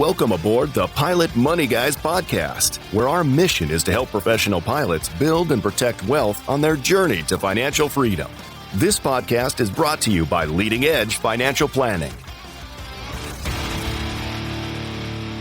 Welcome aboard the Pilot Money Guys podcast, where our mission is to help professional pilots build and protect wealth on their journey to financial freedom. This podcast is brought to you by Leading Edge Financial Planning.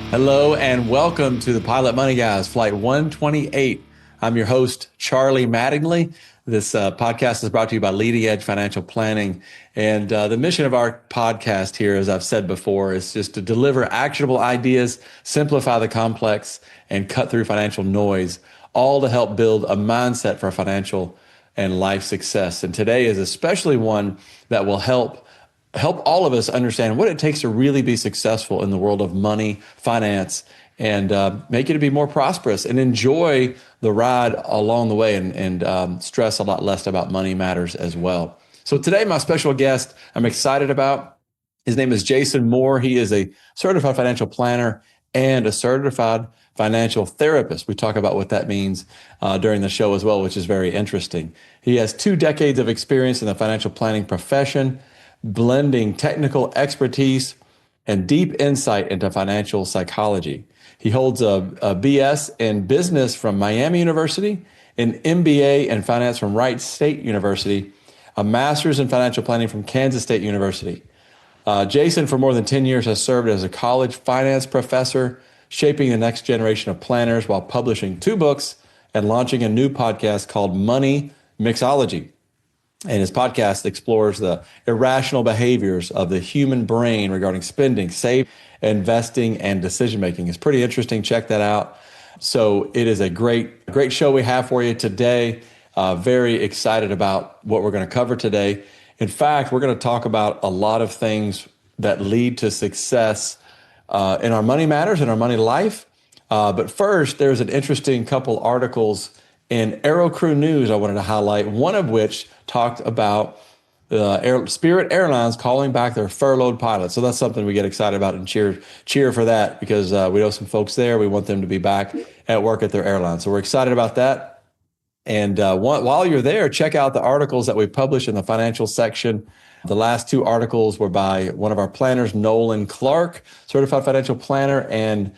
Hello and welcome to the Pilot Money Guys, Flight 128. I'm your host, Charlie Mattingly. This podcast is brought to you by Leading Edge Financial Planning. And the mission of our podcast here, as I've said before, is just to deliver actionable ideas, simplify the complex, and cut through financial noise, all to help build a mindset for financial and life success. And today is especially one that will help all of us understand what it takes to really be successful in the world of money, finance, and make you to be more prosperous and enjoy the ride along the way and stress a lot less about money matters as well. So today, my special guest I'm excited about, his name is Jason Moore. He is a certified financial planner and a certified financial therapist. We talk about what that means during the show as well, which is very interesting. He has 2 decades of experience in the financial planning profession, blending technical expertise and deep insight into financial psychology. He holds a BS in business from Miami University, an MBA in finance from Wright State University, a master's in financial planning from Kansas State University. Jason, for more than 10 years, has served as a college finance professor, shaping the next generation of planners while publishing 2 books and launching a new podcast called Money Mixology. And his podcast explores the irrational behaviors of the human brain regarding spending, saving, investing, and decision-making. It's pretty interesting. Check that out. So it is a great show we have for you today. Very excited about what we're going to cover today. In fact, we're going to talk about a lot of things that lead to success in our money matters, in our money life. But first, there's an interesting couple articles in Aero Crew News I wanted to highlight, one of which talked about Spirit Airlines calling back their furloughed pilots. So that's something we get excited about and cheer for that, because we know some folks there. We want them to be back at work at their airline. So we're excited about that. And while you're there, check out the articles that we published in the financial section. The last 2 articles were by one of our planners, Nolan Clark, certified financial planner, and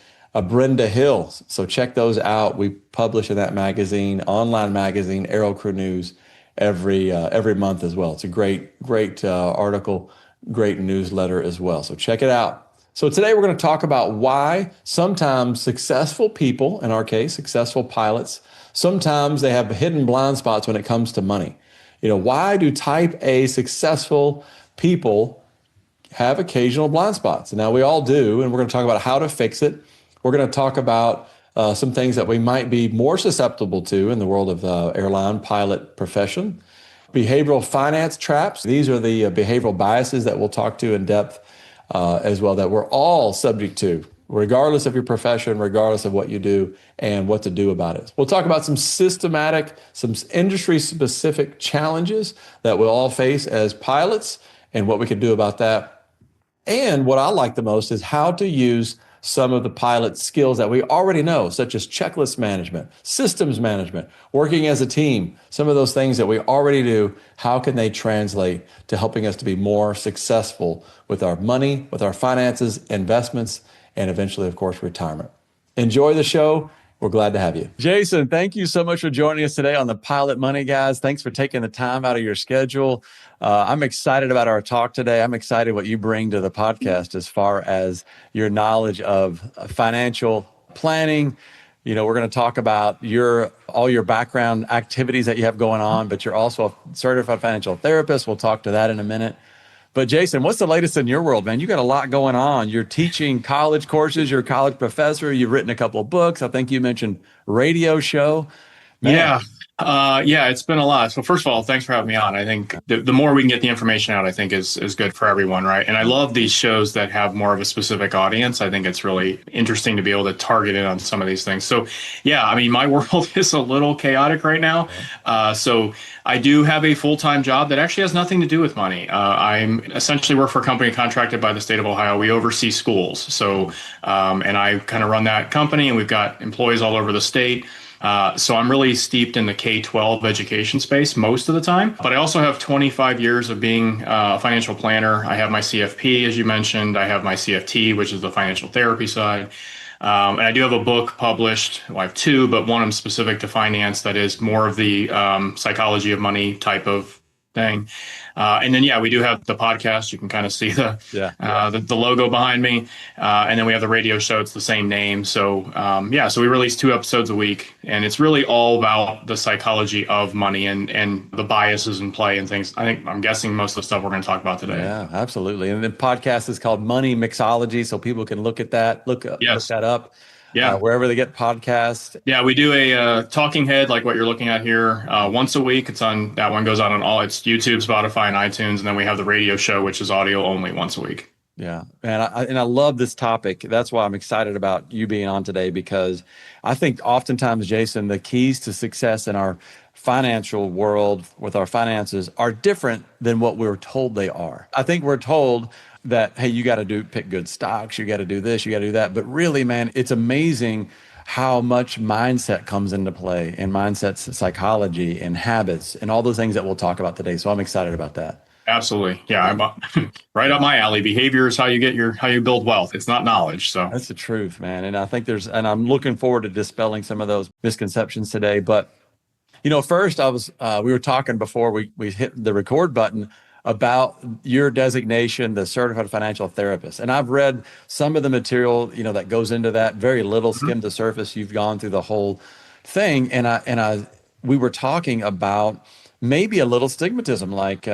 Brenda Hill. So check those out. We publish in that magazine, online magazine, Aero Crew News, every month as well. It's a great article, great newsletter as well. So check it out. So today we're going to talk about why sometimes successful people, in our case, successful pilots, sometimes they have hidden blind spots when it comes to money. Why do type A successful people have occasional blind spots? Now, we all do, and we're going to talk about how to fix it. We're going to talk about some things that we might be more susceptible to in the world of the airline pilot profession. Behavioral finance traps. These are the behavioral biases that we'll talk to in depth as well, that we're all subject to, regardless of your profession, regardless of what you do, and what to do about it. We'll talk about some industry-specific challenges that we'll all face as pilots and what we can do about that. And what I like the most is how to use some of the pilot skills that we already know, such as checklist management, systems management, working as a team, some of those things that we already do. How can they translate to helping us to be more successful with our money, with our finances, investments, and eventually, of course, retirement? Enjoy the show. We're glad to have you. Jason, thank you so much for joining us today on the Pilot Money Guys. Thanks for taking the time out of your schedule. I'm excited about our talk today. I'm excited what you bring to the podcast as far as your knowledge of financial planning. We're going to talk about all your background activities that you have going on, but you're also a certified financial therapist. We'll talk to that in a minute. But Jason, what's the latest in your world, man? You got a lot going on. You're teaching college courses. You're a college professor. You've written a couple of books. I think you mentioned radio show. Man. Yeah, it's been a lot. So first of all, thanks for having me on. I think the more we can get the information out, I think is good for everyone, right? And I love these shows that have more of a specific audience. I think it's really interesting to be able to target in on some of these things. So yeah, I mean, my world is a little chaotic right now. So I do have a full-time job that actually has nothing to do with money. I'm essentially work for a company contracted by the state of Ohio. We oversee schools. So, and I kind of run that company, and we've got employees all over the state. So I'm really steeped in the K-12 education space most of the time. But I also have 25 years of being a financial planner. I have my CFP, as you mentioned. I have my CFT, which is the financial therapy side. And I do have a book published. Well, I have two, but one of them specific to finance that is more of the psychology of money type of thing. And then, yeah, we do have the podcast. You can kind of see the logo behind me. And then we have the radio show. It's the same name. So, so we release 2 episodes a week. And it's really all about the psychology of money and the biases in play and things. I'm guessing most of the stuff we're going to talk about today. Yeah, absolutely. And the podcast is called Money Mixology. So people can look at that, look that up. Yeah. Wherever they get podcasts. Yeah, we do a talking head like what you're looking at here once a week. That one goes out on it's YouTube, Spotify, and iTunes. And then we have the radio show, which is audio only once a week. Yeah. And I love this topic. That's why I'm excited about you being on today, because I think oftentimes, Jason, the keys to success in our financial world with our finances are different than what we're told they are. I think we're told that, hey, you got to pick good stocks, you got to do this, you got to do that. But really, man, it's amazing how much mindset comes into play, and mindset's psychology and habits and all those things that we'll talk about today. So I'm excited about that. Absolutely. Yeah. I'm right up my alley. Behavior is how you build wealth. It's not knowledge. So that's the truth, man. And I think and I'm looking forward to dispelling some of those misconceptions today. But, first we were talking before we hit the record button about your designation, the certified financial therapist. And I've read some of the material, that goes into that, very little, skimmed the surface. You've gone through the whole thing. And we were talking about maybe a little stigmatism, like,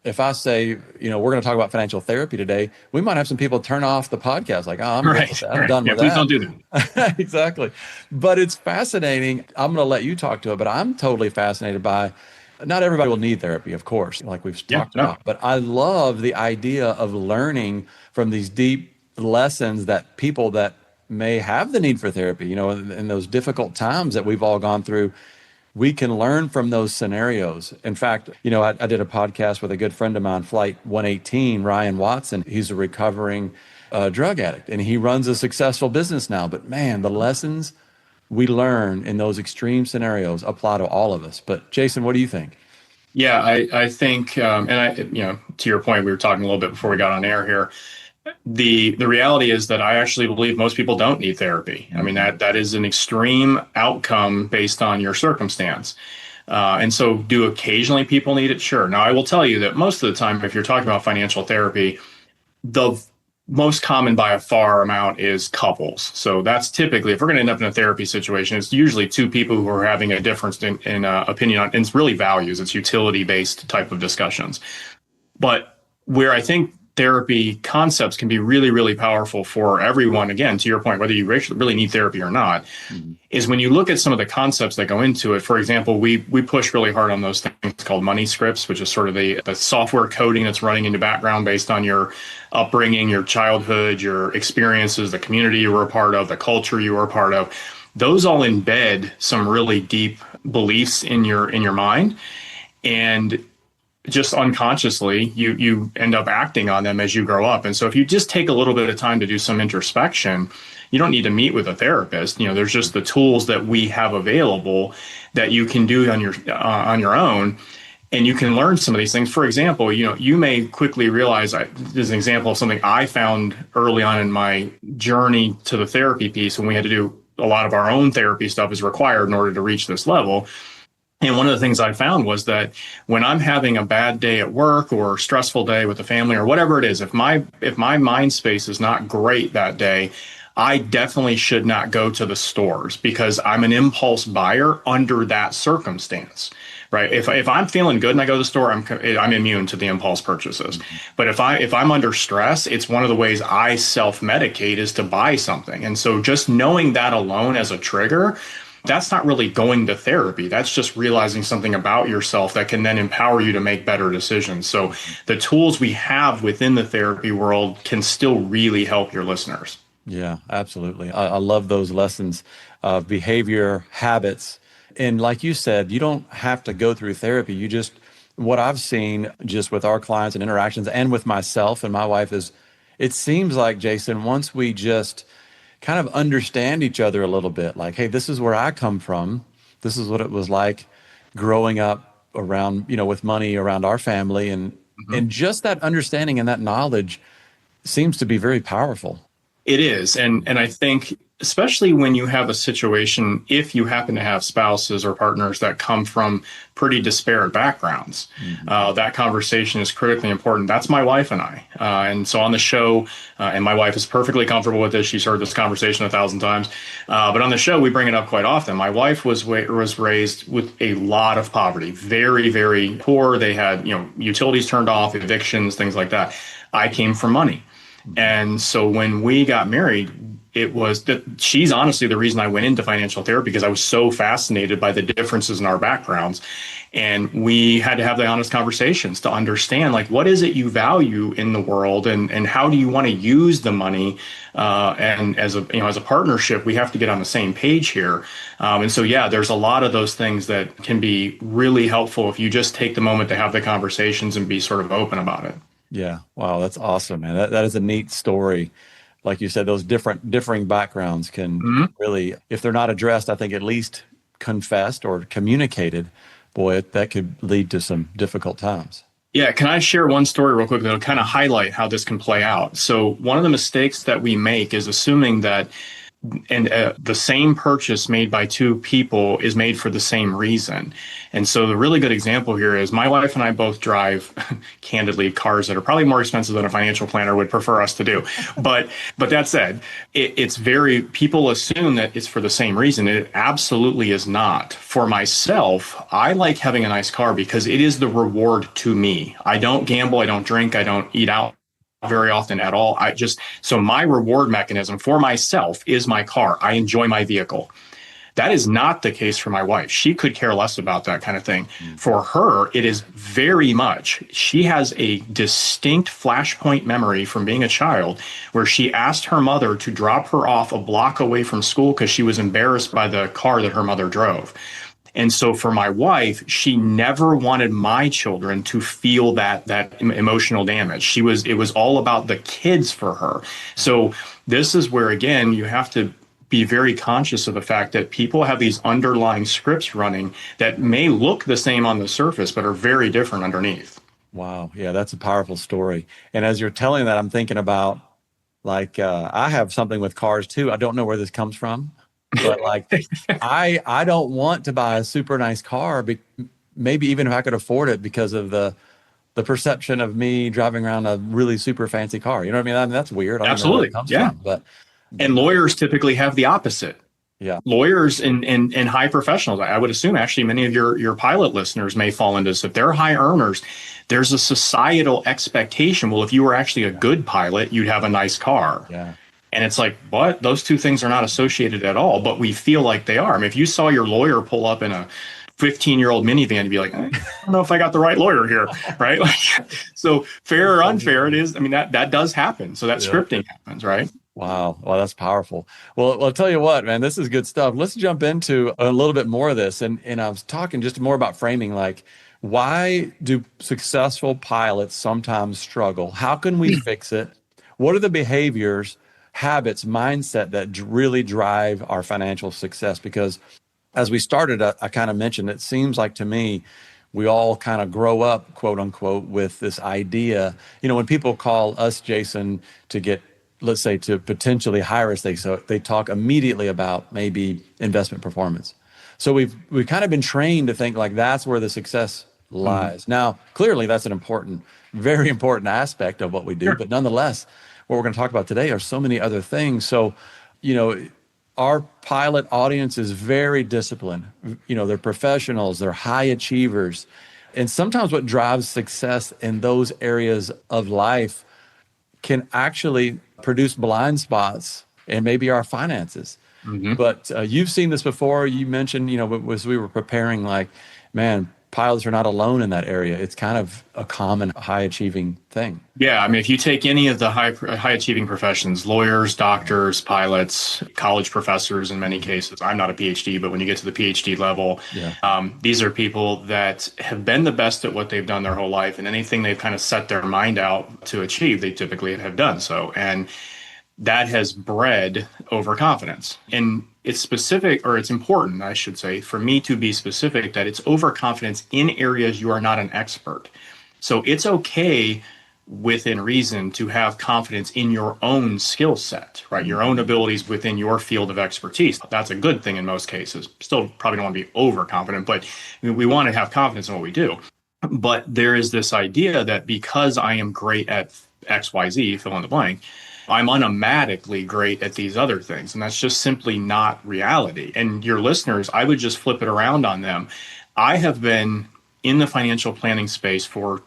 if I say, we're going to talk about financial therapy today, we might have some people turn off the podcast like, I'm right, with that. I'm done with please that. Please don't do that. Exactly. But it's fascinating. I'm going to let you talk to it, but I'm totally fascinated by, not everybody will need therapy, of course, like we've talked about, but I love the idea of learning from these deep lessons that people that may have the need for therapy, in those difficult times that we've all gone through. We can learn from those scenarios. In fact, I did a podcast with a good friend of mine, Flight 118, Ryan Watson. He's a recovering drug addict, and he runs a successful business now. But man, the lessons we learn in those extreme scenarios apply to all of us. But Jason, what do you think? Yeah, I think, to your point, we were talking a little bit before we got on air here. The reality is that I actually believe most people don't need therapy. I mean, that is an extreme outcome based on your circumstance. And so do occasionally people need it? Sure. Now, I will tell you that most of the time, if you're talking about financial therapy, the most common by a far amount is couples. So that's typically, if we're going to end up in a therapy situation, it's usually 2 people who are having a difference in opinion on, and it's really values. It's utility-based type of discussions. But where I think therapy concepts can be really, really powerful for everyone, again, to your point, whether you really need therapy or not, is when you look at some of the concepts that go into it. For example, we push really hard on those things called money scripts, which is sort of the software coding that's running in the background based on your upbringing, your childhood, your experiences, the community you were a part of, the culture you were a part of. Those all embed some really deep beliefs in your mind. And just unconsciously, you end up acting on them as you grow up. And so if you just take a little bit of time to do some introspection, you don't need to meet with a therapist. There's just the tools that we have available that you can do on your own. And you can learn some of these things. For example, you may quickly realize, this is an example of something I found early on in my journey to the therapy piece, when we had to do a lot of our own therapy stuff is required in order to reach this level. And one of the things I found was that when I'm having a bad day at work or a stressful day with the family or whatever it is, if my mind space is not great that day, I definitely should not go to the stores, because I'm an impulse buyer under that circumstance, right? If I'm feeling good and I go to the store, I'm immune to the impulse purchases. But if I'm under stress, it's one of the ways I self-medicate is to buy something. And so just knowing that alone as a trigger, that's not really going to therapy. That's just realizing something about yourself that can then empower you to make better decisions. So the tools we have within the therapy world can still really help your listeners. Yeah, absolutely. I love those lessons of behavior, habits. And like you said, you don't have to go through therapy. What I've seen just with our clients and interactions and with myself and my wife is, it seems like, Jason, once we just kind of understand each other a little bit, like, hey, this is where I come from. this is what it was like growing up around, with money around our family. And just that understanding and that knowledge seems to be very powerful. It is. And I think, especially when you have a situation, if you happen to have spouses or partners that come from pretty disparate backgrounds, that conversation is critically important. That's my wife and I. And so on the show, and my wife is perfectly comfortable with this. She's heard this conversation 1,000 times. But on the show, we bring it up quite often. My wife was raised with a lot of poverty, very, very poor. They had, utilities turned off, evictions, things like that. I came from money. And so when we got married, it was that she's honestly the reason I went into financial therapy, because I was so fascinated by the differences in our backgrounds. And we had to have the honest conversations to understand, like, what is it you value in the world, and how do you want to use the money? And as a partnership, we have to get on the same page here. And so, there's a lot of those things that can be really helpful if you just take the moment to have the conversations and be sort of open about it. Yeah. Wow. That's awesome, man. That is a neat story. Like you said, those differing backgrounds can really, if they're not addressed, I think at least confessed or communicated, boy, that could lead to some difficult times. Yeah. Can I share one story real quick that'll kind of highlight how this can play out? So one of the mistakes that we make is assuming that the same purchase made by two people is made for the same reason. And so the really good example here is my wife and I both drive, candidly, cars that are probably more expensive than a financial planner would prefer us to do. But that said, people assume that it's for the same reason. It absolutely is not. For myself, I like having a nice car because it is the reward to me. I don't gamble, I don't drink, I don't eat out very often at all. So my reward mechanism for myself is my car. I enjoy my vehicle. That is not the case for my wife. She could care less about that kind of thing. For her, it is very much. She has a distinct flashpoint memory from being a child where she asked her mother to drop her off a block away from school because she was embarrassed by the car that her mother drove. And so for my wife, she never wanted my children to feel that emotional damage. It was all about the kids for her. So this is where, again, you have to be very conscious of the fact that people have these underlying scripts running that may look the same on the surface, but are very different underneath. Wow. Yeah, that's a powerful story. And as you're telling that, I'm thinking about, I have something with cars too. I don't know where this comes from. But I don't want to buy a super nice car, maybe even if I could afford it, because of the perception of me driving around a really super fancy car. You know what I mean? That's weird. Absolutely. Yeah. And lawyers typically have the opposite. Yeah. Lawyers and high professionals, I would assume actually many of your pilot listeners may fall into this. If they're high earners, there's a societal expectation. Well, if you were actually a good pilot, you'd have a nice car. Yeah. And it's like, what? Those two things are not associated at all, but we feel like they are. I mean, if you saw your lawyer pull up in a 15-year-old minivan, you'd be like, I don't know if I got the right lawyer here, right? So fair or unfair, it is. I mean, that does happen. So that scripting happens, right? Wow. Well, that's powerful. Well, I'll tell you what, man, this is good stuff. Let's jump into a little bit more of this. And I was talking just more about framing, like, why do successful pilots sometimes struggle? How can we fix it? What are the behaviors, habits, mindset that really drive our financial success? Because as we started, I kind of mentioned, it seems like to me, we all kind of grow up, quote unquote, with this idea. When people call us, Jason, to get, let's say, to potentially hire us, they talk immediately about maybe investment performance. So we've kind of been trained to think like that's where the success lies. Now, clearly that's an very important aspect of what we do, but nonetheless, what we're going to talk about today are so many other things. So, our pilot audience is very disciplined. They're professionals, they're high achievers. And sometimes what drives success in those areas of life can actually produce blind spots in maybe our finances. But you've seen this before. You mentioned, as we were preparing, like, man, pilots are not alone in that area. It's kind of a common high achieving thing. Yeah. I mean, if you take any of the high achieving professions, lawyers, doctors, pilots, college professors, in many cases, I'm not a PhD, but when you get to the PhD level, these are people that have been the best at what they've done their whole life, and anything they've kind of set their mind out to achieve, they typically have done so. And that has bred overconfidence. And it's specific, or it's important, I should say, for me to be specific that it's overconfidence in areas you are not an expert. So it's okay within reason to have confidence in your own skill set, right? Your own abilities within your field of expertise. That's a good thing in most cases. Still probably don't want to be overconfident, but we want to have confidence in what we do. But there is this idea that because I am great at XYZ, fill in the blank, I'm automatically great at these other things. And that's just simply not reality. And your listeners, I would just flip it around on them. I have been in the financial planning space for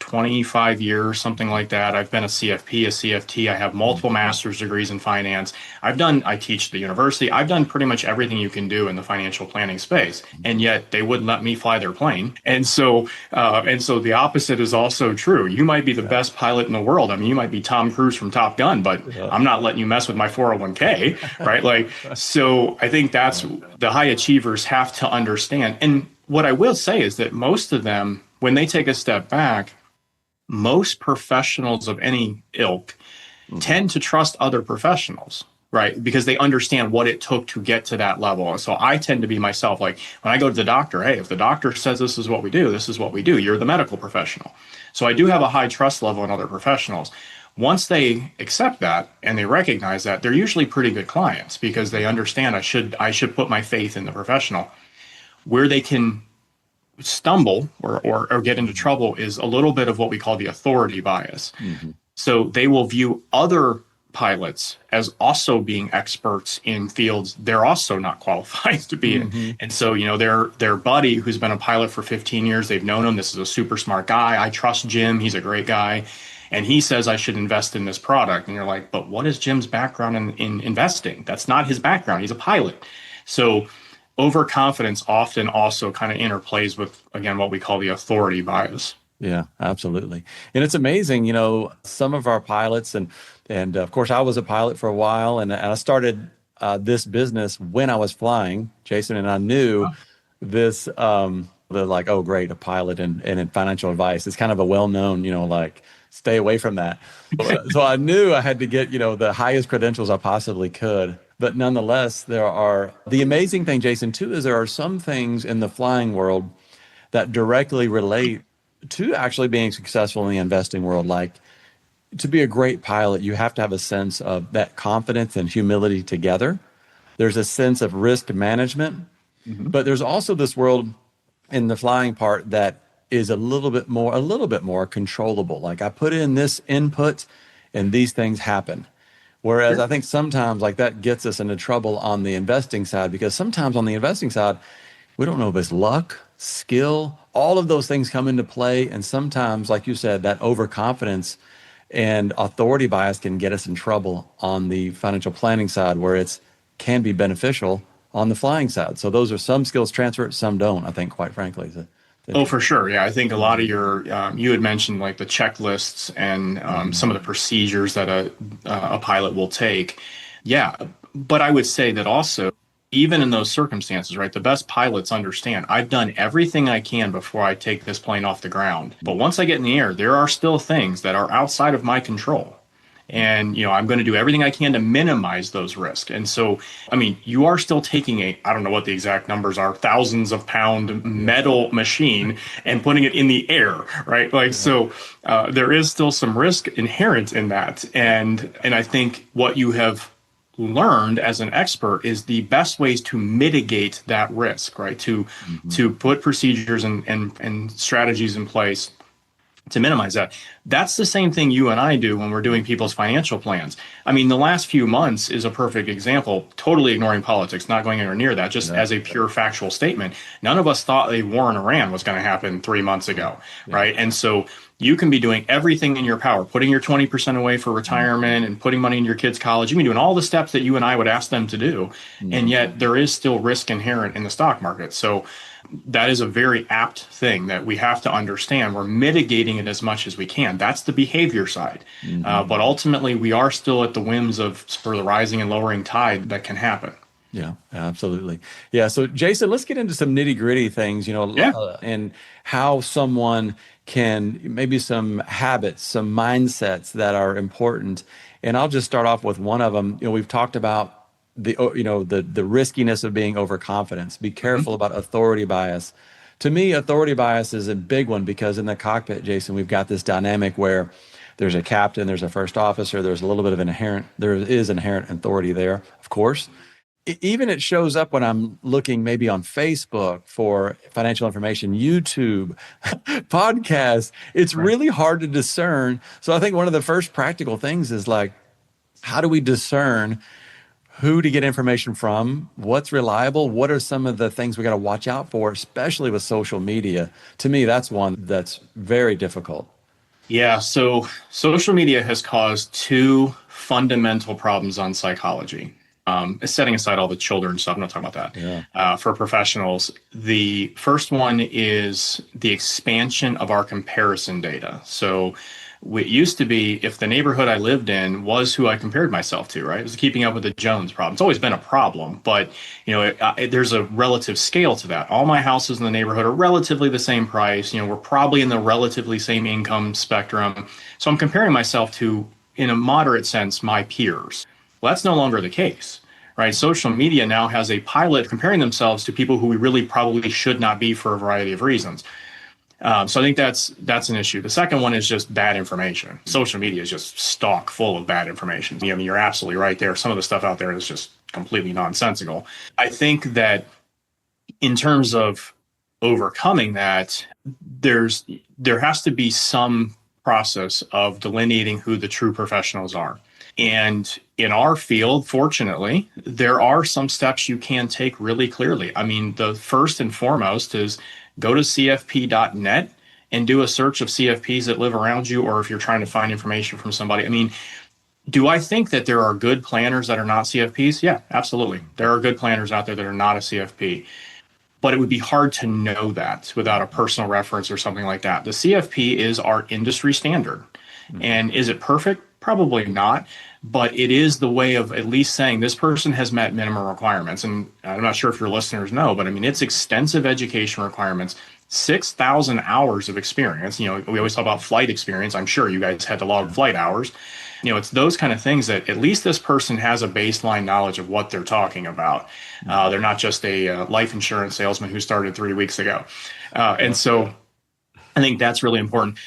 25 years, something like that. I've been a CFP, a CFT. I have multiple master's degrees in finance. I teach at the university. I've done pretty much everything you can do in the financial planning space. And yet they wouldn't let me fly their plane. And so the opposite is also true. You might be the best pilot in the world. I mean, you might be Tom Cruise from Top Gun, but I'm not letting you mess with my 401k, right? So I think that's the high achievers have to understand. And what I will say is that most of them, when they take a step back, most professionals of any ilk tend to trust other professionals, right? Because they understand what it took to get to that level. So I tend to be myself. Like when I go to the doctor, hey, if the doctor says this is what we do, this is what we do. You're the medical professional. So I do have a high trust level in other professionals. Once they accept that and they recognize that, they're usually pretty good clients because they understand I should put my faith in the professional. Where they can stumble or get into trouble is a little bit of what we call the authority bias. So they will view other pilots as also being experts in fields they're also not qualified to be in. And so, their buddy who's been a pilot for 15 years, they've known him. This is a super smart guy. I trust Jim. He's a great guy. And he says I should invest in this product. And you're like, but what is Jim's background in investing? That's not his background. He's a pilot. So overconfidence often also kind of interplays with, again, what we call the authority bias. Yeah, absolutely. And it's amazing, some of our pilots, and of course, I was a pilot for a while, and I started this business when I was flying, Jason, and I knew this, they're like, oh, great, a pilot and in financial advice. It's kind of a well-known, stay away from that. So I knew I had to get, the highest credentials I possibly could. But nonetheless, the amazing thing, Jason, too, is there are some things in the flying world that directly relate to actually being successful in the investing world. Like to be a great pilot, you have to have a sense of that confidence and humility together. There's a sense of risk management, but there's also this world in the flying part that is a little bit more controllable. Like I put in this input and these things happen. Whereas I think sometimes like that gets us into trouble on the investing side, because sometimes on the investing side, we don't know if it's luck, skill, all of those things come into play. And sometimes, like you said, that overconfidence and authority bias can get us in trouble on the financial planning side, where it can be beneficial on the flying side. So those are some skills transfer, some don't, I think, quite frankly. Oh, for sure. Yeah, I think a lot of your, you had mentioned like the checklists and some of the procedures that a pilot will take. Yeah, but I would say that also, even in those circumstances, right, the best pilots understand I've done everything I can before I take this plane off the ground. But once I get in the air, there are still things that are outside of my control. And, I'm going to do everything I can to minimize those risks. And so, you are still taking I don't know what the exact numbers are, thousands of pound metal machine and putting it in the air, right? So there is still some risk inherent in that. And I think what you have learned as an expert is the best ways to mitigate that risk, right? To put procedures and strategies in place to minimize that. That's the same thing you and I do when we're doing people's financial plans. The last few months is a perfect example, totally ignoring politics, not going anywhere near that, just as a pure factual statement. None of us thought a war in Iran was going to happen 3 months ago, right? And so you can be doing everything in your power, putting your 20% away for retirement and putting money in your kids' college. You can be doing all the steps that you and I would ask them to do. And yet there is still risk inherent in the stock market. So that is a very apt thing that we have to understand. We're mitigating it as much as we can. That's the behavior side. But ultimately, we are still at the whims of sort of the rising and lowering tide that can happen. Yeah, absolutely. Yeah. So, Jason, let's get into some nitty gritty things, Yeah. and how someone can maybe some habits, some mindsets that are important. And I'll just start off with one of them. We've talked about the riskiness of being overconfident. Be careful about authority bias. To me, authority bias is a big one because in the cockpit, Jason, we've got this dynamic where there's a captain, there's a first officer, there is inherent authority there, of course. Even it shows up when I'm looking maybe on Facebook for financial information, YouTube, podcasts. It's really hard to discern. So I think one of the first practical things is like, how do we discern who to get information from, what's reliable, what are some of the things we got to watch out for, especially with social media? To me, that's one that's very difficult. Yeah. So social media has caused two fundamental problems on psychology. Setting aside all the children stuff, I'm not talking about that. Yeah. For professionals, the first one is the expansion of our comparison data. So it used to be if the neighborhood I lived in was who I compared myself to, right? It was keeping up with the Jones problem. It's always been a problem, but there's a relative scale to that. All my houses in the neighborhood are relatively the same price. We're probably in the relatively same income spectrum. So I'm comparing myself to, in a moderate sense, my peers. Well, that's no longer the case, right? Social media now has a pilot comparing themselves to people who we really probably should not be for a variety of reasons. So I think that's an issue. The second one is just bad information. Social media is just stock full of bad information. You're absolutely right there. Some of the stuff out there is just completely nonsensical. I think that in terms of overcoming that, there has to be some process of delineating who the true professionals are. And in our field, fortunately, there are some steps you can take really clearly. I mean, the first and foremost is go to cfp.net and do a search of CFPs that live around you, or if you're trying to find information from somebody. I mean, do I think that there are good planners that are not CFPs? Yeah, absolutely. There are good planners out there that are not a CFP. But it would be hard to know that without a personal reference or something like that. The CFP is our industry standard. And is it perfect? Probably not. But it is the way of at least saying this person has met minimum requirements. And I'm not sure if your listeners know, but I mean, it's extensive education requirements, 6,000 hours of experience. We always talk about flight experience. I'm sure you guys had to log flight hours. It's those kind of things that at least this person has a baseline knowledge of what they're talking about. They're not just a life insurance salesman who started 3 weeks ago. And so I think that's really important.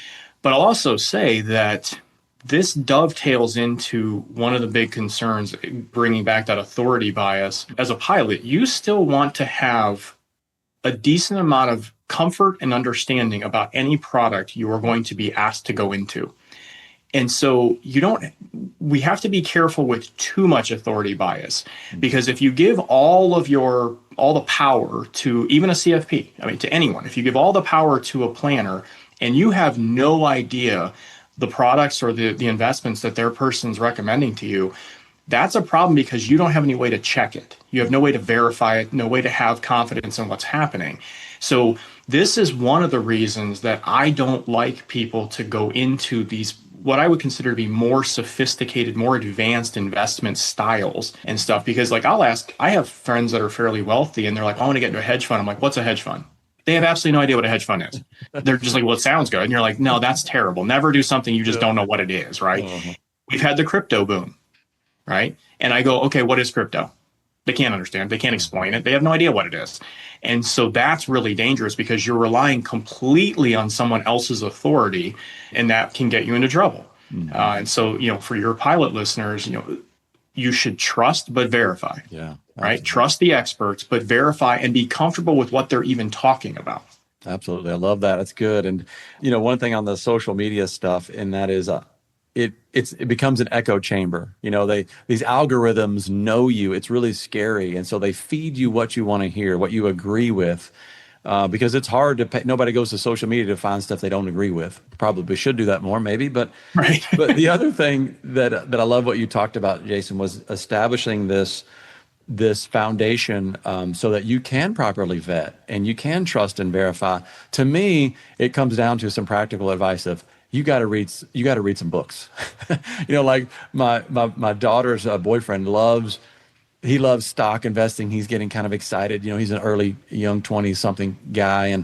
But I'll also say that this dovetails into one of the big concerns, bringing back that authority bias. As a pilot, you still want to have a decent amount of comfort and understanding about any product you are going to be asked to go into. And so we have to be careful with too much authority bias, because if you give all the power to even a CFP, I mean, to anyone, if you give all the power to a planner and you have no idea the products or the investments that their person's recommending to you, that's a problem because you don't have any way to check it. You have no way to verify it, no way to have confidence in what's happening. So this is one of the reasons that I don't like people to go into these, what I would consider to be more sophisticated, more advanced investment styles and stuff. Because like I have friends that are fairly wealthy and they're like, I want to get into a hedge fund. I'm like, what's a hedge fund? They have absolutely no idea what a hedge fund is. They're just like, well, it sounds good. And you're like, no, that's terrible. Never do something you just don't know what it is, right? We've had the crypto boom, right? And I go, okay, what is crypto? They can't understand. They can't explain it. They have no idea what it is. And so that's really dangerous because you're relying completely on someone else's authority, and that can get you into trouble. And so, for your pilot listeners, you should trust but verify. Yeah. Right? Trust the experts, but verify and be comfortable with what they're even talking about. Absolutely. I love that. It's good. And, one thing on the social media stuff, and that is it becomes an echo chamber. These algorithms know you. It's really scary. And so they feed you what you want to hear, what you agree with, because it's hard to pay. Nobody goes to social media to find stuff they don't agree with. Probably should do that more, maybe. But right. But the other thing that I love what you talked about, Jason, was establishing this foundation so that you can properly vet and you can trust and verify. To me, it comes down to some practical advice of you got to read some books. Like my daughter's boyfriend loves he loves stock investing. He's getting kind of excited. He's an early, young 20 something guy.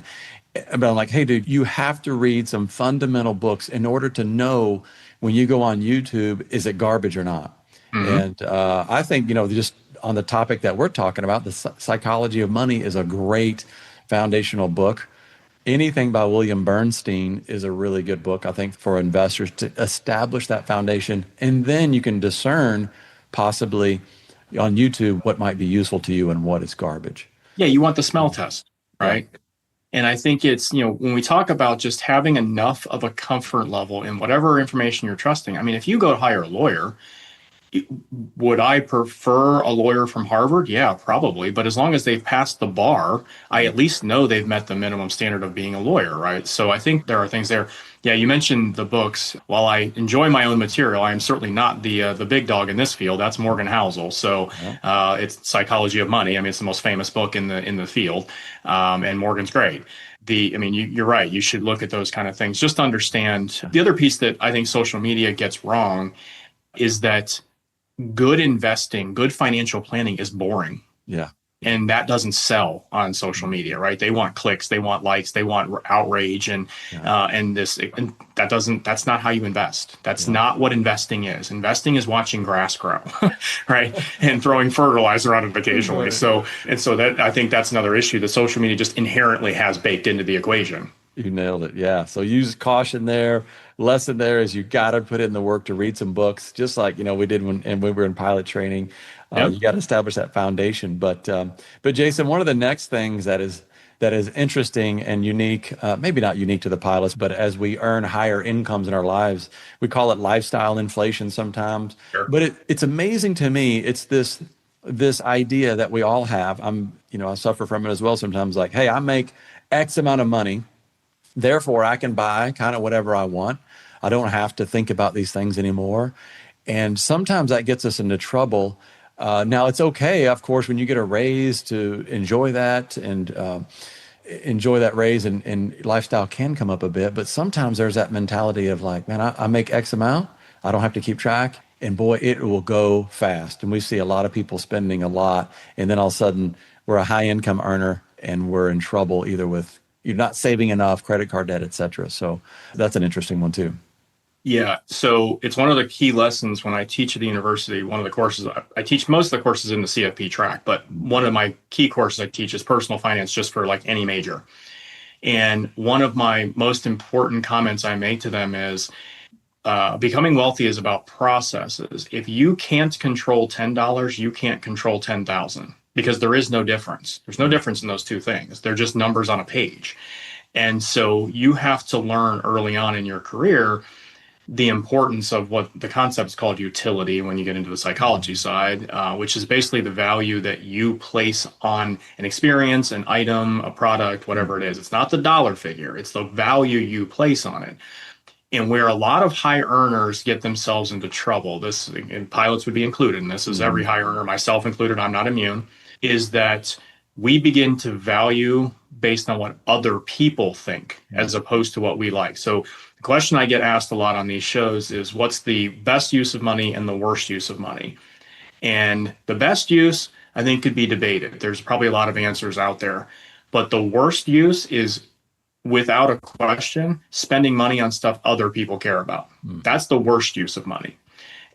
But I'm like, hey, dude, you have to read some fundamental books in order to know when you go on YouTube, is it garbage or not? Hmm. And I think, just on the topic that we're talking about, the psychology of money is a great foundational book. Anything by William Bernstein is a really good book, I think, for investors to establish that foundation. And then you can discern possibly on YouTube what might be useful to you and what is garbage. Yeah, you want the smell test, Yeah. right? And I think it's, when we talk about just having enough of a comfort level in whatever information you're trusting, I mean, if you go hire a lawyer, would I prefer a lawyer from Harvard? Yeah, probably. But as long as they've passed the bar, I at least know they've met the minimum standard of being a lawyer, right? So I think there are things there. Yeah, you mentioned the books. While I enjoy my own material, I am certainly not the big dog in this field. That's Morgan Housel. So it's Psychology of Money. I mean, it's the most famous book in the field, and Morgan's great. You're right. You should look at those kind of things. Just understand the other piece that I think social media gets wrong is that good investing, good financial planning is boring. Yeah. And that doesn't sell on social media, right? They want clicks, they want likes, they want outrage, and that's not how you invest. That's not what investing is. Investing is watching grass grow, right? And throwing fertilizer on it occasionally. Right. So that, I think that's another issue that social media just inherently has baked into the equation. You nailed it. Yeah. So use caution there. Lesson there is you got to put in the work to read some books, just like, we did when we were in pilot training. Yep. You got to establish that foundation. But Jason, one of the next things that is interesting and unique, maybe not unique to the pilots, but as we earn higher incomes in our lives, we call it lifestyle inflation sometimes. Sure. But it's amazing to me. It's this idea that we all have. I suffer from it as well sometimes. Like, hey, I make X amount of money. Therefore, I can buy kind of whatever I want. I don't have to think about these things anymore. And sometimes that gets us into trouble. Now, it's okay, of course, when you get a raise to enjoy that and enjoy that raise, and lifestyle can come up a bit. But sometimes there's that mentality of like, man, I make X amount. I don't have to keep track. And boy, it will go fast. And we see a lot of people spending a lot. And then all of a sudden, we're a high income earner and we're in trouble either with you're not saving enough, credit card debt, et cetera. So that's an interesting one too. Yeah. So it's one of the key lessons when I teach at the university. One of the courses I teach, most of the courses in the CFP track, but one of my key courses I teach is personal finance just for like any major. And one of my most important comments I make to them is becoming wealthy is about processes. If you can't control $10, you can't control 10,000. Because there is no difference. There's no difference in those two things. They're just numbers on a page. And so you have to learn early on in your career the importance of what the concept is called utility when you get into the psychology side, which is basically the value that you place on an experience, an item, a product, whatever it is. It's not the dollar figure. It's the value you place on it. And where a lot of high earners get themselves into trouble, this, and pilots would be included, and this is every high earner, myself included, I'm not immune, is that we begin to value based on what other people think as opposed to what we like. So the question I get asked a lot on these shows is, what's the best use of money and the worst use of money? And the best use, I think, could be debated. There's probably a lot of answers out there. But the worst use is, without a question, spending money on stuff other people care about. That's the worst use of money.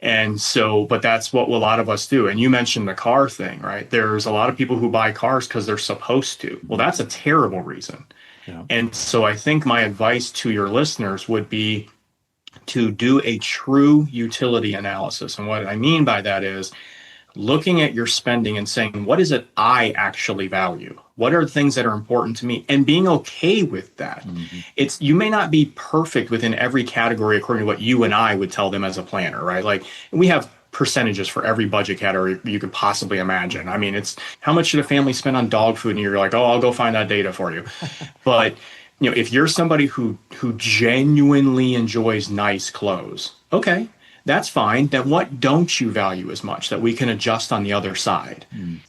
And so, but that's what a lot of us do. And you mentioned the car thing, right? There's a lot of people who buy cars because they're supposed to. Well, that's a terrible reason. Yeah. And so I think my advice to your listeners would be to do a true utility analysis. And what I mean by that is looking at your spending and saying, what is it I actually value? What are the things that are important to me? And being okay with that. Mm-hmm. You may not be perfect within every category according to what you and I would tell them as a planner, right? Like we have percentages for every budget category you could possibly imagine. I mean, it's how much should a family spend on dog food? And you're like, oh, I'll go find that data for you. But if you're somebody who genuinely enjoys nice clothes, okay, that's fine. Then what don't you value as much that we can adjust on the other side?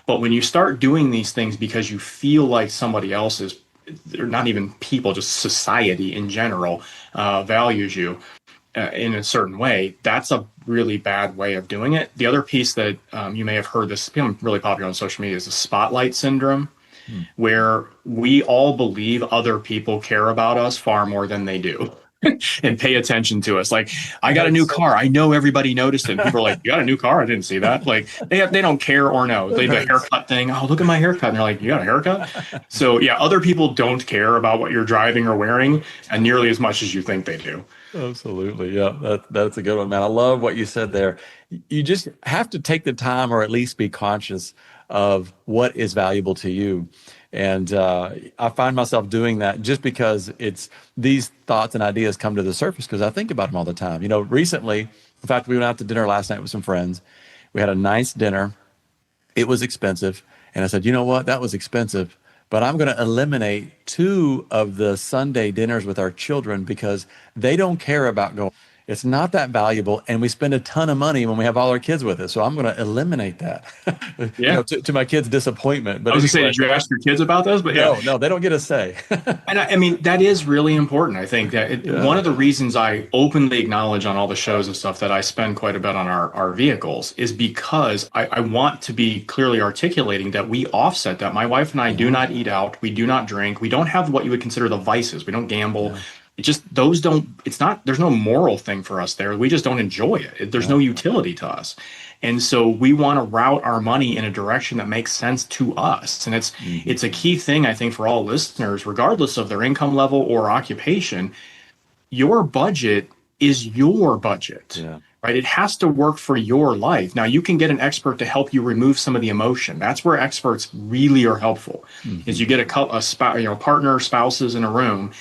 But when you start doing these things because you feel like somebody else they're not even people, just society in general values you, in a certain way, that's a really bad way of doing it. The other piece that you may have heard, this become really popular on social media, is the spotlight syndrome, where we all believe other people care about us far more than they do. And pay attention to us. Like, I got a new car. I know everybody noticed it. And people are like, you got a new car? I didn't see that. Like, they don't care or know. They have a haircut thing. Oh, look at my haircut. And they're like, you got a haircut? So yeah, other people don't care about what you're driving or wearing and nearly as much as you think they do. Absolutely. Yeah, that's a good one, man. I love what you said there. You just have to take the time, or at least be conscious of what is valuable to you. And I find myself doing that just because it's these thoughts and ideas come to the surface because I think about them all the time. Recently, in fact, we went out to dinner last night with some friends. We had a nice dinner. It was expensive. And I said, you know what? That was expensive, but I'm going to eliminate 2 of the Sunday dinners with our children because they don't care about going. It's not that valuable, and we spend a ton of money when we have all our kids with us. So I'm going to eliminate that. Yeah. To my kids' disappointment. But I was going to say, did you ask your kids about this? But yeah. No, they don't get a say. And I mean, that is really important. I think that one of the reasons I openly acknowledge on all the shows and stuff that I spend quite a bit on our vehicles is because I want to be clearly articulating that we offset that. My wife and I do not eat out. We do not drink. We don't have what you would consider the vices. We don't gamble. Yeah. There's no moral thing for us there. We just don't enjoy it. There's no utility to us. And so we want to route our money in a direction that makes sense to us. And it's a key thing, I think, for all listeners, regardless of their income level or occupation. Your budget is your budget, right? It has to work for your life. Now, you can get an expert to help you remove some of the emotion. That's where experts really are helpful, is you get a partner, spouses in a room.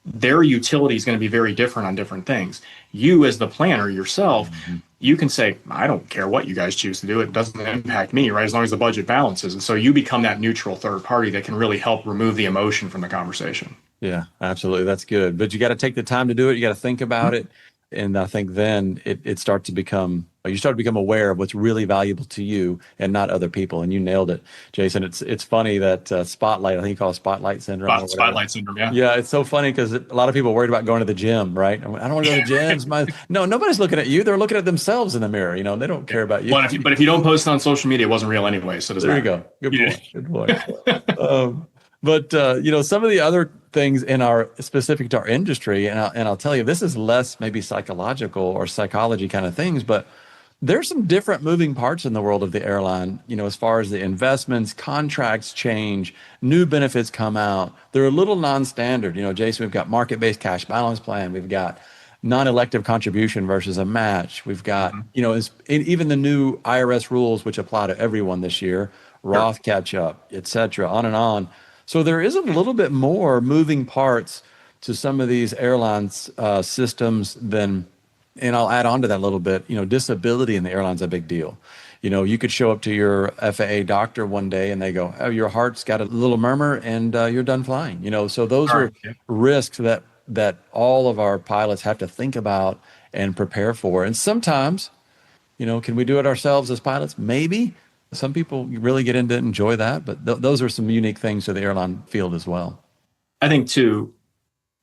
Their utility is going to be very different on different things. You, as the planner yourself, you can say, I don't care what you guys choose to do. It doesn't impact me, right? As long as the budget balances. And so you become that neutral third party that can really help remove the emotion from the conversation. Yeah, absolutely. That's good. But you got to take the time to do it. You got to think about it. And I think then you start to become aware of what's really valuable to you and not other people. And you nailed it, Jason. It's funny that spotlight, I think you call it spotlight syndrome. Spotlight syndrome, yeah. Yeah, it's so funny because a lot of people are worried about going to the gym, right? I don't want to go to the gyms. No, nobody's looking at you. They're looking at themselves in the mirror. They don't care about you. Well, but if you don't post it on social media, it wasn't real anyway. So there you go. Good point. Good point. But some of the other things in our specific to our industry, and I'll tell you, this is less maybe psychological or psychology kind of things, but there's some different moving parts in the world of the airline. As far as the investments, contracts change, new benefits come out. They're a little non-standard. Jason, we've got market-based cash balance plan. We've got non-elective contribution versus a match. We've got even the new IRS rules, which apply to everyone this year, Roth catch up, et cetera, on and on. So there is a little bit more moving parts to some of these airlines systems than, and I'll add on to that a little bit, disability in the airline's a big deal. You could show up to your FAA doctor one day and they go, oh, your heart's got a little murmur and you're done flying. So those are risks that all of our pilots have to think about and prepare for. And sometimes, can we do it ourselves as pilots? Maybe. Some people really get into it and enjoy that, but those are some unique things to the airline field as well. I think, too,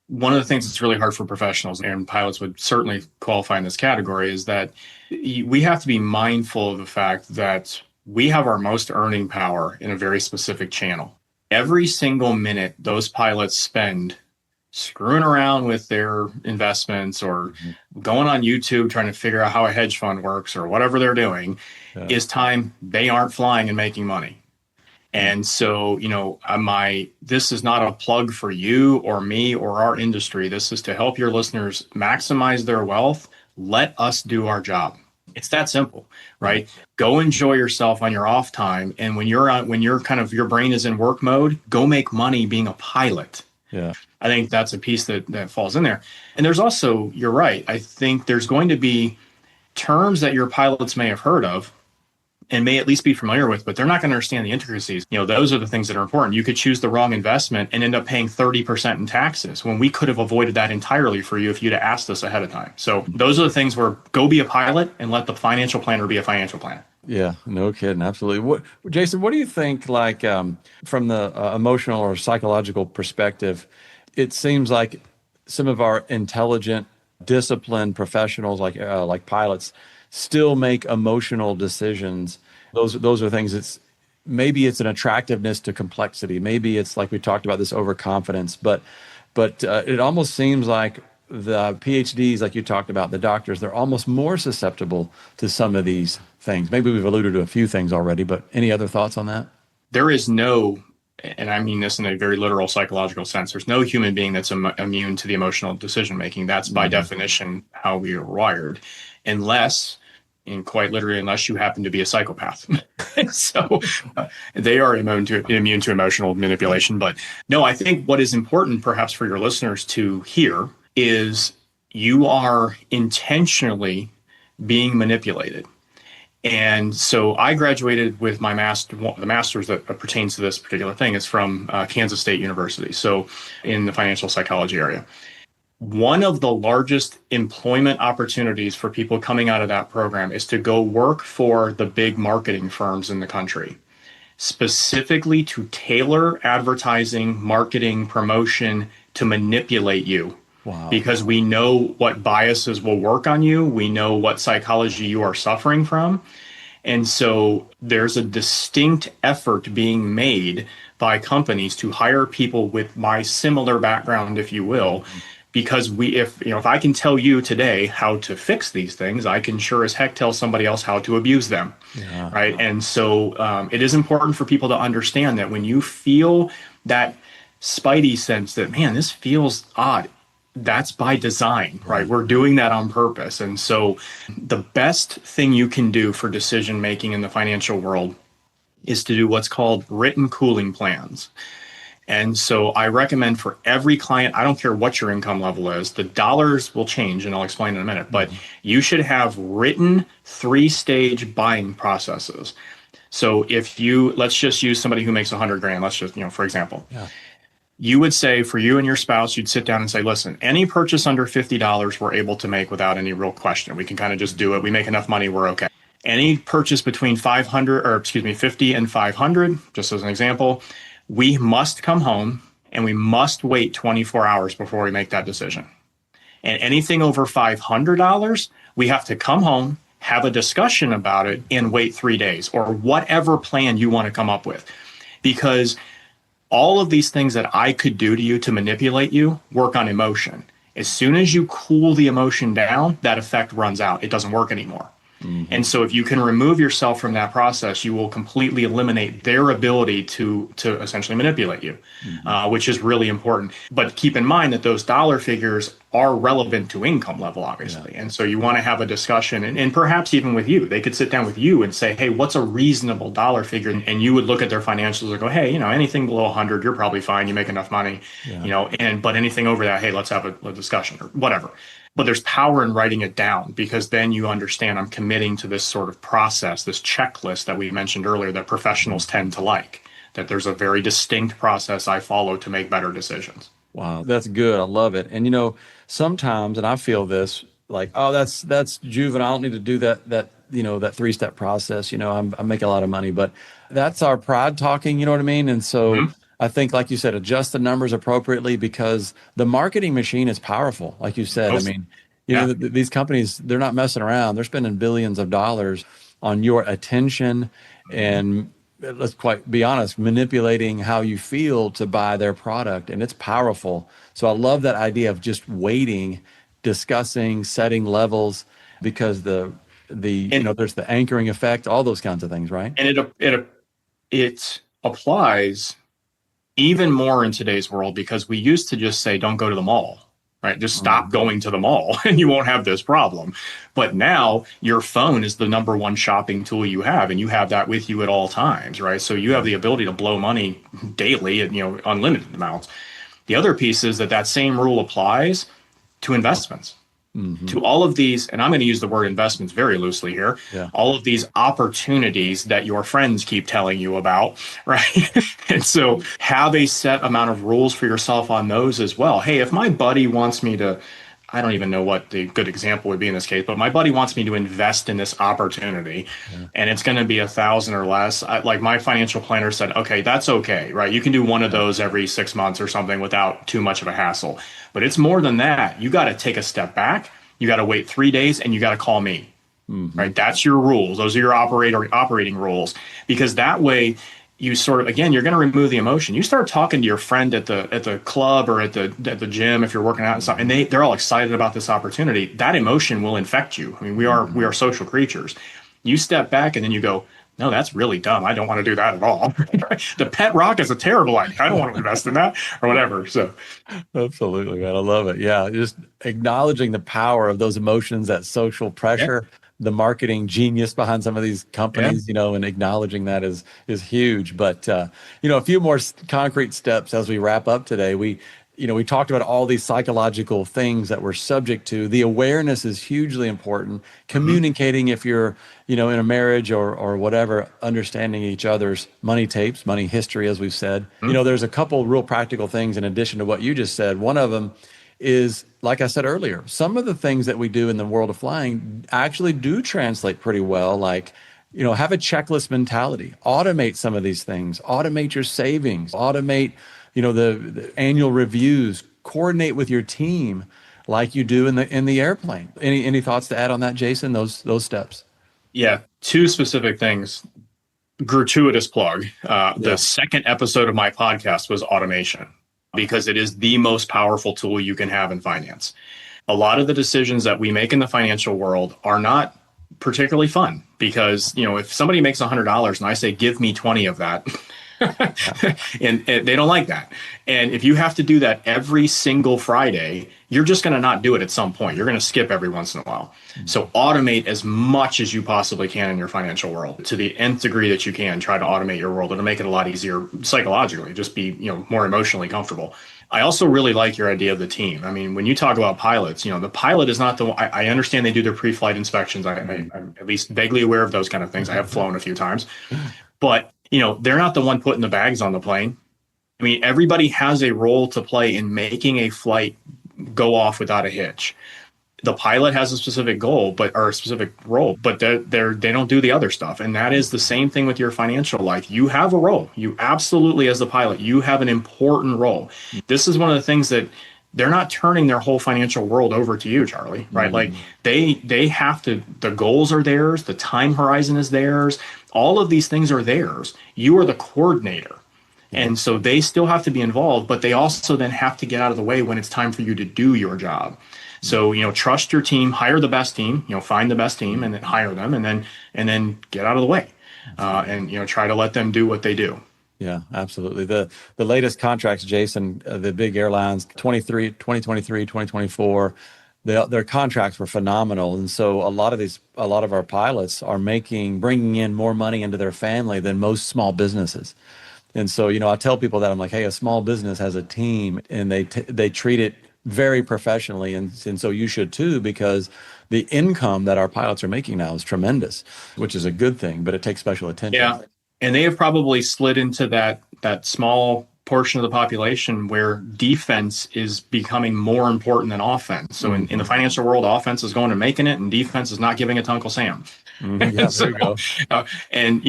one of the things that's really hard for professionals, and pilots would certainly qualify in this category, is that we have to be mindful of the fact that we have our most earning power in a very specific channel. Every single minute those pilots spend screwing around with their investments or going on YouTube trying to figure out how a hedge fund works or whatever they're doing is time they aren't flying and making money. And so, this is not a plug for you or me or our industry. This is to help your listeners maximize their wealth. Let us do our job. It's that simple, right? Go enjoy yourself on your off time. And when you're kind of, your brain is in work mode, go make money being a pilot. Yeah. I think that's a piece that falls in there. And there's also, you're right, I think there's going to be terms that your pilots may have heard of and may at least be familiar with, but they're not going to understand the intricacies. Those are the things that are important. You could choose the wrong investment and end up paying 30% in taxes when we could have avoided that entirely for you if you'd have asked us ahead of time. So those are the things where go be a pilot and let the financial planner be a financial planner. Yeah, no kidding. Absolutely. Jason, what do you think, from the emotional or psychological perspective, it seems like some of our intelligent disciplined professionals like pilots still make emotional decisions. Those are things maybe it's an attractiveness to complexity. Maybe it's like we talked about, this overconfidence, but it almost seems like the PhDs, like you talked about, the doctors, they're almost more susceptible to some of these things. Maybe we've alluded to a few things already, but any other thoughts on that? There is no, and I mean this in a very literal psychological sense, there's no human being that's immune to the emotional decision making. That's by definition how we are wired, unless, and quite literally, unless you happen to be a psychopath. So they are immune to emotional manipulation. But no, I think what is important perhaps for your listeners to hear is you are intentionally being manipulated. And so I graduated with my the master's that pertains to this particular thing is from Kansas State University, so in the financial psychology area. One of the largest employment opportunities for people coming out of that program is to go work for the big marketing firms in the country, specifically to tailor advertising, marketing, promotion to manipulate you. Wow. Because we know what biases will work on you. We know what psychology you are suffering from. And so there's a distinct effort being made by companies to hire people with my similar background, if you will, because if I can tell you today how to fix these things, I can sure as heck tell somebody else how to abuse them. Yeah. Right. And so it is important for people to understand that when you feel that spidey sense that, man, this feels odd, that's by design, right? We're doing that on purpose. And so the best thing you can do for decision making in the financial world is to do what's called written cooling plans. And so I recommend for every client, I don't care what your income level is, the dollars will change, and I'll explain in a minute, but you should have written 3-stage buying processes. So let's just use somebody who makes 100 grand, let's just, for example. Yeah. You would say for you and your spouse, you'd sit down and say, listen, any purchase under $50 we're able to make without any real question. We can kind of just do it. We make enough money, we're okay. Any purchase between 50 and 500, just as an example, we must come home and we must wait 24 hours before we make that decision. And anything over $500, we have to come home, have a discussion about it, and wait 3 days or whatever plan you want to come up with. Because all of these things that I could do to you to manipulate you work on emotion. As soon as you cool the emotion down, that effect runs out. It doesn't work anymore. Mm-hmm. And so if you can remove yourself from that process, you will completely eliminate their ability to essentially manipulate you, which is really important. But keep in mind that those dollar figures are relevant to income level, obviously. Yeah. And so you want to have a discussion and perhaps even with you, they could sit down with you and say, hey, what's a reasonable dollar figure? And you would look at their financials and go, hey, anything below 100, you're probably fine. You make enough money, but anything over that, hey, let's have a discussion or whatever. But there's power in writing it down because then you understand I'm committing to this sort of process, this checklist that we mentioned earlier that professionals tend to like, that there's a very distinct process I follow to make better decisions. Wow, that's good. I love it. And, sometimes, and I feel this, like, oh, that's juvenile. I don't need to do that 3-step process. I'm making a lot of money, but that's our pride talking, you know what I mean? And so I think, like you said, adjust the numbers appropriately because the marketing machine is powerful. Like you said, these companies, they're not messing around. They're spending billions of dollars on your attention and, let's quite be honest, manipulating how you feel to buy their product. And it's powerful. So I love that idea of just waiting, discussing, setting levels, because there's the anchoring effect, all those kinds of things, right? And it applies even more in today's world because we used to just say, don't go to the mall, right? Just stop going to the mall and you won't have this problem. But now your phone is the number one shopping tool you have, and you have that with you at all times, right? So you have the ability to blow money daily at, unlimited amounts. The other piece is that same rule applies to investments. To all of these, and I'm going to use the word investments very loosely here, all of these opportunities that your friends keep telling you about, right? And so have a set amount of rules for yourself on those as well. Hey, if my buddy wants me to, I don't even know what the good example would be in this case, but my buddy wants me to invest in this opportunity and it's going to be 1,000 or less. Like my financial planner said, okay, that's okay, right? You can do one of those every 6 months or something without too much of a hassle. But it's more than that. You got to take a step back. You got to wait 3 days and you got to call me, right? That's your rules. Those are your operating rules, because that way you sort of, again, you're going to remove the emotion. You start talking to your friend at the club or at the gym if you're working out and stuff, and they're all excited about this opportunity. That emotion will infect you. I mean, we are social creatures. You step back and then you go, no, that's really dumb. I don't want to do that at all. The pet rock is a terrible idea. I don't want to invest in that or whatever. So Absolutely, man. I love it. Yeah. Just acknowledging the power of those emotions, that social pressure, the marketing genius behind some of these companies, and acknowledging that is huge. But, a few more concrete steps as we wrap up today. We talked about all these psychological things that we're subject to. The awareness is hugely important. Communicating, if you're, in a marriage or whatever, understanding each other's money tapes, money history, as we've said. There's a couple real practical things in addition to what you just said. One of them is, like I said earlier, some of the things that we do in the world of flying actually do translate pretty well. Like, have a checklist mentality, automate some of these things, automate your savings, automate, the annual reviews, coordinate with your team like you do in the airplane. Any thoughts to add on that, Jason, those steps? yeah, two specific things. Gratuitous plug. The second episode of my podcast was automation, because it is the most powerful tool you can have in finance. A lot of the decisions that we make in the financial world are not particularly fun, because, if somebody makes $100 and I say, give me 20 of that, and they don't like that. And if you have to do that every single Friday, you're just going to not do it at some point. You're going to skip every once in a while. So automate as much as you possibly can in your financial world, to the nth degree that you can. Try to automate your world. It'll make it a lot easier psychologically, just be, more emotionally comfortable. I also really like your idea of the team. I mean, when you talk about pilots, the pilot is not I understand they do their pre-flight inspections. I'm at least vaguely aware of those kind of things. I have flown a few times, but they're not the one putting the bags on the plane. I mean, everybody has a role to play in making a flight go off without a hitch. The pilot has a specific goal, or a specific role, but they don't do the other stuff. And that is the same thing with your financial life. You have a role. You absolutely, as the pilot, you have an important role. This is one of the things that they're not turning their whole financial world over to you, Charlie, right? Like they have to, the goals are theirs, the time horizon is theirs, all of these things are theirs. You are the coordinator. And so they still have to be involved, but they also then have to get out of the way when it's time for you to do your job. So, trust your team, hire the best team, find the best team and then hire them, and then get out of the way, and, try to let them do what they do. Yeah, absolutely. The latest contracts, Jason, the big airlines, 2023, 2024, their contracts were phenomenal. And so a lot of our pilots are bringing in more money into their family than most small businesses. And so, I tell people that I'm like, hey, a small business has a team and they treat it very professionally. And so you should too, because the income that our pilots are making now is tremendous, which is a good thing, but it takes special attention. Yeah. And they have probably slid into that small portion of the population where defense is becoming more important than offense. So in the financial world, offense is going and making it, and defense is not giving it to Uncle Sam. Yeah, there you go. And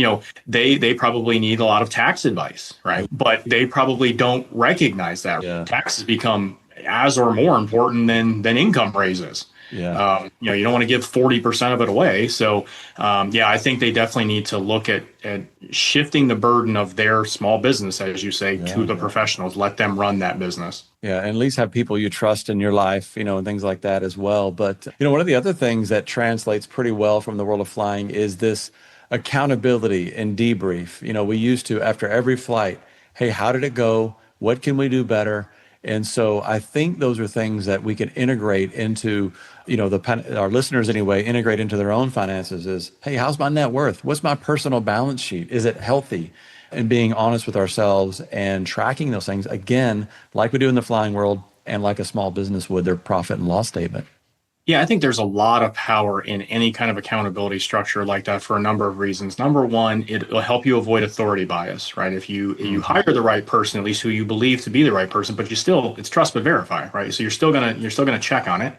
they probably need a lot of tax advice, right? But they probably don't recognize that taxes become as or more important than income raises. Yeah. You don't want to give 40% of it away. So, I think they definitely need to look at shifting the burden of their small business, as you say, to the professionals. Let them run that business. Yeah, and at least have people you trust in your life, and things like that as well. But, one of the other things that translates pretty well from the world of flying is this accountability and debrief. We used to, after every flight, hey, how did it go? What can we do better? And so I think those are things that we can integrate into, our listeners anyway, integrate into their own finances is, hey, how's my net worth? What's my personal balance sheet? Is it healthy? And being honest with ourselves and tracking those things, again, like we do in the flying world and like a small business would, their profit and loss statement. Yeah, I think there's a lot of power in any kind of accountability structure like that for a number of reasons. Number one, it will help you avoid authority bias, right? If you hire the right person, at least who you believe to be the right person, but it's trust but verify, right? So you're still gonna check on it.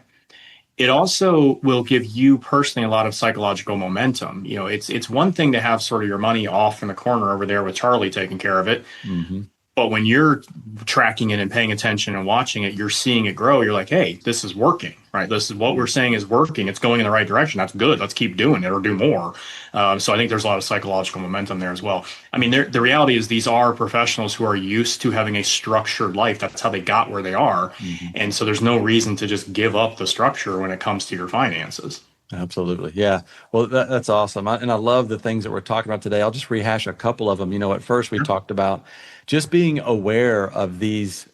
It also will give you personally a lot of psychological momentum. It's one thing to have sort of your money off in the corner over there with Charlie taking care of it. Mm-hmm. But when you're tracking it and paying attention and watching it, you're seeing it grow. You're like, hey, this is working, right? This is what we're saying is working. It's going in the right direction. That's good. Let's keep doing it or do more. So I think there's a lot of psychological momentum there as well. I mean, the reality is these are professionals who are used to having a structured life. That's how they got where they are. Mm-hmm. And so there's no reason to just give up the structure when it comes to your finances. Absolutely. Yeah. Well, that's awesome. And I love the things that we're talking about today. I'll just rehash a couple of them. At first we talked about just being aware of these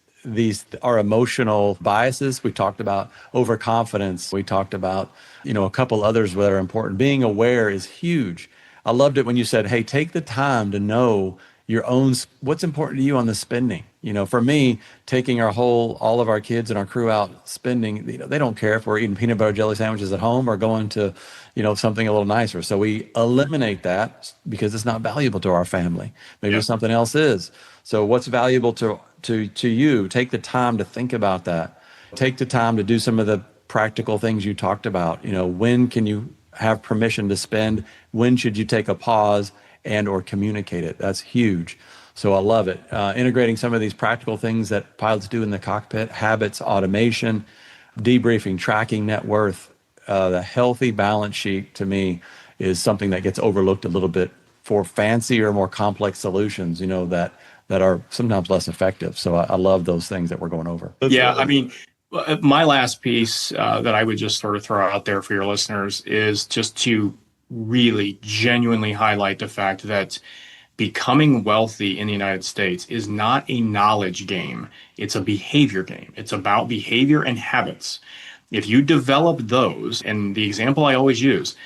our emotional biases. We talked about overconfidence. We talked about, a couple others that are important. Being aware is huge. I loved it when you said, hey, take the time to know your own, what's important to you on the spending. For me, taking all of our kids and our crew out spending, they don't care if we're eating peanut butter jelly sandwiches at home or going to, something a little nicer. So we eliminate that because it's not valuable to our family. Maybe something else is. So what's valuable to you? Take the time to think about that. Take the time to do some of the practical things you talked about. When can you have permission to spend? When should you take a pause and or communicate it? That's huge. So I love it. Integrating some of these practical things that pilots do in the cockpit, habits, automation, debriefing, tracking net worth. The healthy balance sheet to me is something that gets overlooked a little bit for fancier, more complex solutions, that are sometimes less effective. So I love those things that we're going over. Yeah, I mean, my last piece that I would just sort of throw out there for your listeners is just to really genuinely highlight the fact that becoming wealthy in the United States is not a knowledge game. It's a behavior game. It's about behavior and habits. If you develop those, and the example I always use,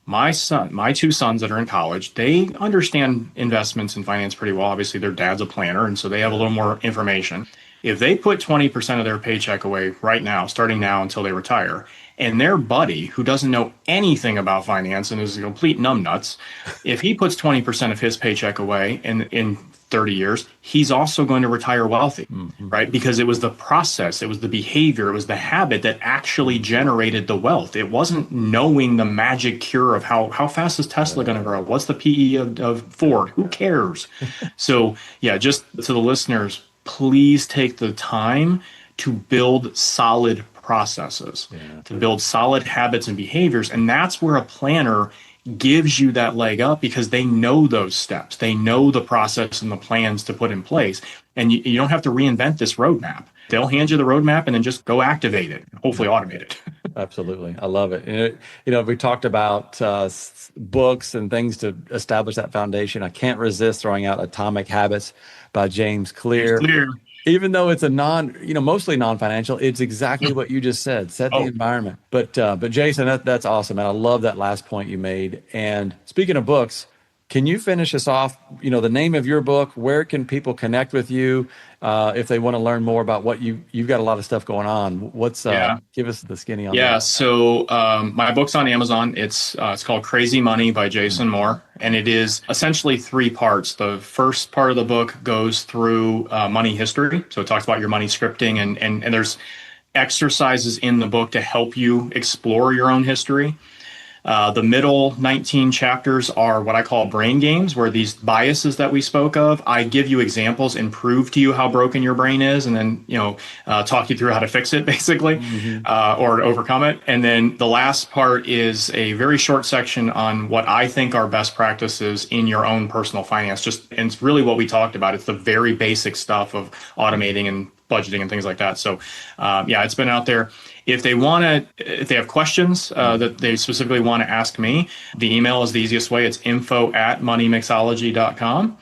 my two sons that are in college, they understand investments and finance pretty well. Obviously, their dad's a planner, and so they have a little more information. If they put 20% of their paycheck away right now, starting now until they retire, and their buddy, who doesn't know anything about finance and is a complete numbnuts, if he puts 20% of his paycheck away in 30 years, he's also going to retire wealthy, right? Because it was the process, it was the behavior, it was the habit that actually generated the wealth. It wasn't knowing the magic cure of how fast is Tesla going to grow? What's the PE of Ford? Who cares? So yeah, just to the listeners, please take the time to build solid processes, to build solid habits and behaviors. And that's where a planner gives you that leg up because they know those steps. They know the process and the plans to put in place. And you don't have to reinvent this roadmap. They'll hand you the roadmap and then just go activate it, hopefully automate it. Absolutely. I love it. And we talked about books and things to establish that foundation. I can't resist throwing out Atomic Habits by James Clear. Even though it's a mostly non-financial, it's exactly what you just said. Set the environment. But Jason, that's awesome. And I love that last point you made. And speaking of books, can you finish us off? The name of your book, where can people connect with you if they want to learn more about what you've got a lot of stuff going on. Give us the skinny on that. Yeah. So my book's on Amazon. It's called Crazy Money by Jason Moore. And it is essentially 3 parts. The first part of the book goes through money history. So it talks about your money scripting and there's exercises in the book to help you explore your own history. The middle 19 chapters are what I call brain games, where these biases that we spoke of, I give you examples and prove to you how broken your brain is, and then talk you through how to fix it, basically, or to overcome it. And then the last part is a very short section on what I think are best practices in your own personal finance. And it's really what we talked about. It's the very basic stuff of automating and budgeting and things like that. So, it's been out there. If they have questions that they specifically want to ask me, the email is the easiest way. It's info@moneymixology.com.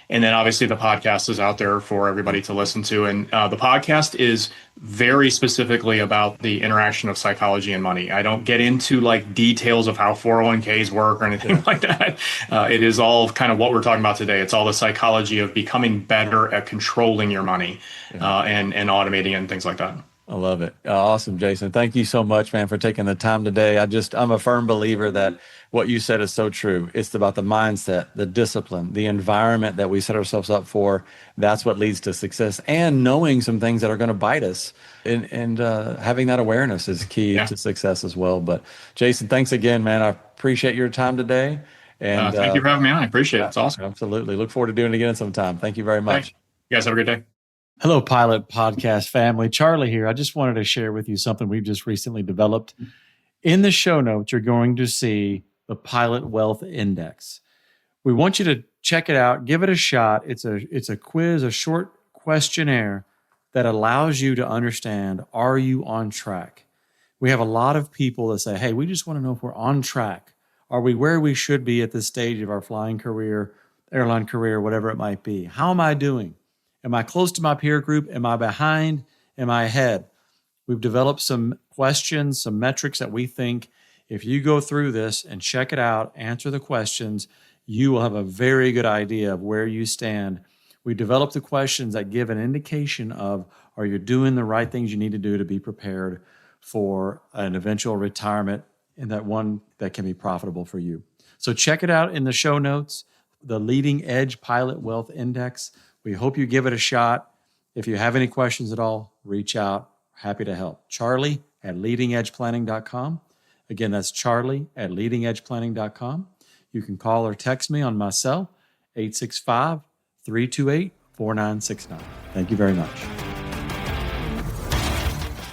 And then obviously the podcast is out there for everybody to listen to. And the podcast is very specifically about the interaction of psychology and money. I don't get into like details of how 401ks work or anything like that. It is all kind of what we're talking about today. It's all the psychology of becoming better at controlling your money and automating and things like that. I love it. Awesome, Jason. Thank you so much, man, for taking the time today. I'm a firm believer that what you said is so true. It's about the mindset, the discipline, the environment that we set ourselves up for. That's what leads to success, and knowing some things that are going to bite us, and having that awareness is key to success as well. But Jason, thanks again, man. I appreciate your time today. And thank you for having me on. I appreciate it. It's awesome. Absolutely. Look forward to doing it again sometime. Thank you very much. Thanks. You guys have a good day. Hello, Pilot Podcast family. Charlie here. I just wanted to share with you something we've just recently developed. In the show notes, you're going to see the Pilot Wealth Index. We want you to check it out, give it a shot. It's a quiz, a short questionnaire that allows you to understand, are you on track? We have a lot of people that say, hey, we just want to know if we're on track. Are we where we should be at this stage of our flying career, airline career, whatever it might be? How am I doing? Am I close to my peer group? Am I behind? Am I ahead? We've developed some questions, some metrics that we think if you go through this and check it out, answer the questions, you will have a very good idea of where you stand. We developed the questions that give an indication of, are you doing the right things you need to do to be prepared for an eventual retirement, and that one that can be profitable for you. So check it out in the show notes, the Leading Edge Pilot Wealth Index. We hope you give it a shot. If you have any questions at all, reach out. Happy to help. Charlie at leadingedgeplanning.com. Again, that's Charlie at leadingedgeplanning.com. You can call or text me on my cell, 865-328-4969. Thank you very much.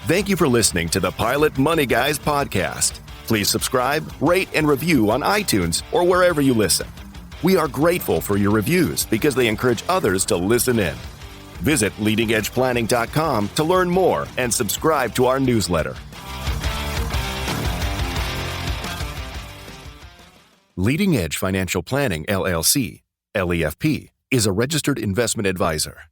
Thank you for listening to the Pilot Money Guys podcast. Please subscribe, rate, and review on iTunes or wherever you listen. We are grateful for your reviews because they encourage others to listen in. Visit leadingedgeplanning.com to learn more and subscribe to our newsletter. Leading Edge Financial Planning, LLC, LEFP, is a registered investment advisor.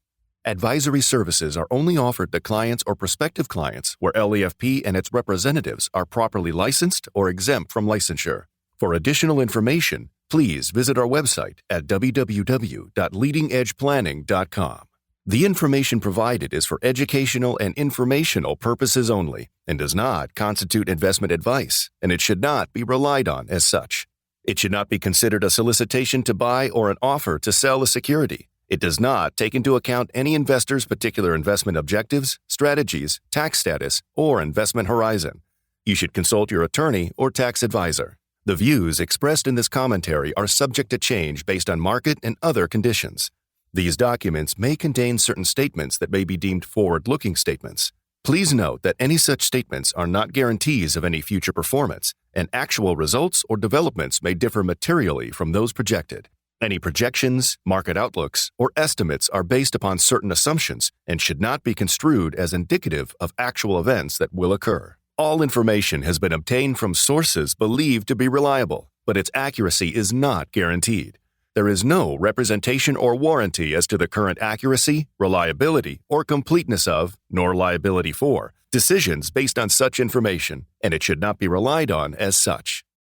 Advisory services are only offered to clients or prospective clients where LEFP and its representatives are properly licensed or exempt from licensure. For additional information, please visit our website at www.leadingedgeplanning.com. The information provided is for educational and informational purposes only and does not constitute investment advice, and it should not be relied on as such. It should not be considered a solicitation to buy or an offer to sell a security. It does not take into account any investor's particular investment objectives, strategies, tax status, or investment horizon. You should consult your attorney or tax advisor. The views expressed in this commentary are subject to change based on market and other conditions. These documents may contain certain statements that may be deemed forward-looking statements. Please note that any such statements are not guarantees of any future performance, and actual results or developments may differ materially from those projected. Any projections, market outlooks, or estimates are based upon certain assumptions and should not be construed as indicative of actual events that will occur. All information has been obtained from sources believed to be reliable, but its accuracy is not guaranteed. There is no representation or warranty as to the current accuracy, reliability, or completeness of, nor liability for, decisions based on such information, and it should not be relied on as such.